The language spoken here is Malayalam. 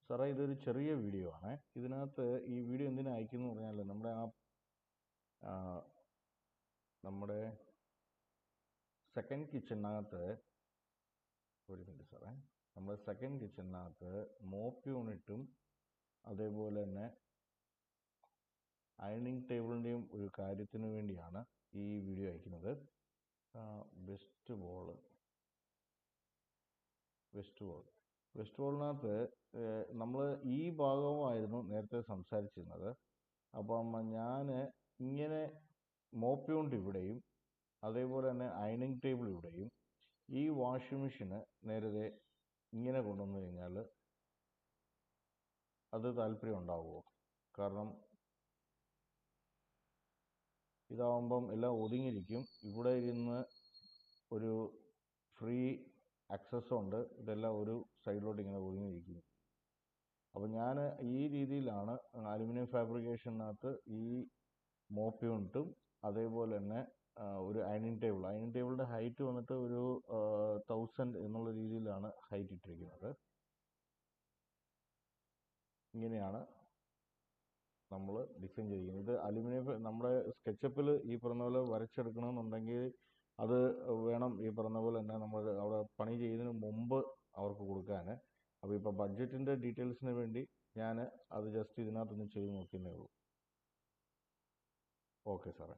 സാറേ ഇതൊരു ചെറിയ വീഡിയോ ആണ്. ഇതിനകത്ത് ഈ വീഡിയോ എന്തിനാ അയക്കുന്നു പറഞ്ഞാൽ നമ്മുടെ സെക്കൻഡ് കിച്ചണിനകത്ത് ഒരു മിനിറ്റ് സാറേ, നമ്മുടെ സെക്കൻഡ് കിച്ചണിനകത്ത് മോപ്പ് യൂണിറ്റും അതേപോലെ തന്നെ അയണിങ് ടേബിളിൻ്റെയും ഒരു കാര്യത്തിന് വേണ്ടിയാണ് ഈ വീഡിയോ അയക്കുന്നത്. വെസ്റ്റ് വോളിനകത്ത് നമ്മൾ ഈ ഭാഗമായിരുന്നു നേരത്തെ സംസാരിച്ചിരുന്നത്. അപ്പം ഞാൻ ഇങ്ങനെ മോപ്പ് യൂണിറ്റ് ഇവിടെയും അതേപോലെ തന്നെ അയണിങ് ടേബിൾ ഇവിടെയും ഈ വാഷിംഗ് മെഷീന് നേരത്തെ ഇങ്ങനെ കൊണ്ടുവന്നു കഴിഞ്ഞാൽ അത് താല്പര്യം ഉണ്ടാവുമോ? കാരണം ഇതാവുമ്പം എല്ലാം ഒതുങ്ങിയിരിക്കും. ഇവിടെ ഇരുന്ന് ഒരു ഫ്രീ ആക്സസ് ഉണ്ട്. ഇതെല്ലാം ഒരു സൈഡിലോട്ട് ഇങ്ങനെ ഒതുങ്ങിയിരിക്കും. അപ്പോൾ ഞാൻ ഈ രീതിയിലാണ് അലുമിനിയം ഫാബ്രിക്കേഷനകത്ത് ഈ മോപ്പ് യൂണിറ്റും അതേപോലെ തന്നെ ഒരു അയണിങ് ടേബിളിൻ്റെ ഹൈറ്റ് വന്നിട്ട് ഒരു 1000 എന്നുള്ള രീതിയിലാണ് ഹൈറ്റ് ഇട്ടിരിക്കുന്നത്. ഇങ്ങനെയാണ് നമ്മൾ ഡിസൈൻ ചെയ്തിരിക്കുന്നത്. ഇത് അലുമിനിയം നമ്മുടെ സ്കെച്ചപ്പിൽ ഈ പറഞ്ഞ പോലെ വരച്ചെടുക്കണമെന്നുണ്ടെങ്കിൽ അത് വേണം ഈ പറഞ്ഞ പോലെ തന്നെ നമ്മൾ അവിടെ പണി ചെയ്യുന്നതിന് മുമ്പ് അവർക്ക് കൊടുക്കാൻ. അപ്പോൾ ഇപ്പോൾ ബഡ്ജറ്റിൻ്റെ ഡീറ്റെയിൽസിന് വേണ്ടി ഞാൻ അത് ജസ്റ്റ് ഇതിനകത്തൊന്ന് ചെയ്ത് നോക്കുന്നേ ഉള്ളൂ. ഓക്കെ സാറേ.